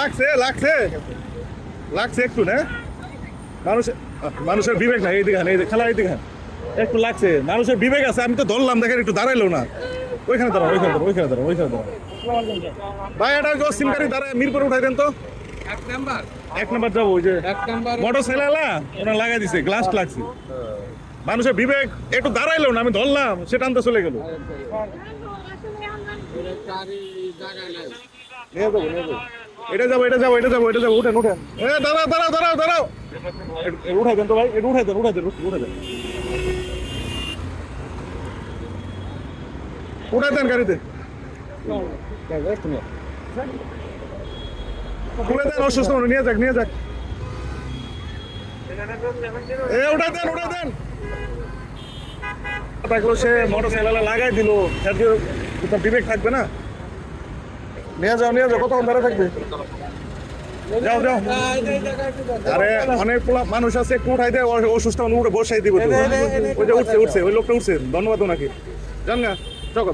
লাগছে লাগছে লাগছে একটু না মানুষের বিবেক নাই এইদিকে এই খেলা এইদিকে একটু লাগছে মানুষের বিবেক আছে আমি তো ধরলাম দেখেন একটু দাঁড়াইলো না ওইখানে দাঁড়াও ওইখানে দাঁড়াও ভাই এটা সিমকারি দাঁড়ায় মিরপুরে উঠাই দেন তো এক নাম্বার যাবো ওই যে মোটর সাইকেল ওনার লাগাই দিছে গ্লাস লাগছে মানুষের বিবেক একটু দাঁড়াইলো না আমি ধরলাম সেটা আনতে চলে গেল এটা যাবো উঠেন দাঁড়াও উঠাই দেন তো ভাই এটা উঠাই দেন গাড়িতে খুলে দেন অসুস্থ নিয়ে যাক উঠাই দেন থাকলো সে মোটর সাইকেল লাগাই দিল বিবেক থাকবে না নিয়ে যাও কতক্ষণ ধরে থাকবে যাও আরে অনেক মানুষ আছে একটু উঠাই দেয় অসুস্থ উঠে বসাই দিব ওই যে উঠছে ওই লোকটা উঠছে ধন্যবাদ ওনাকে জান না চক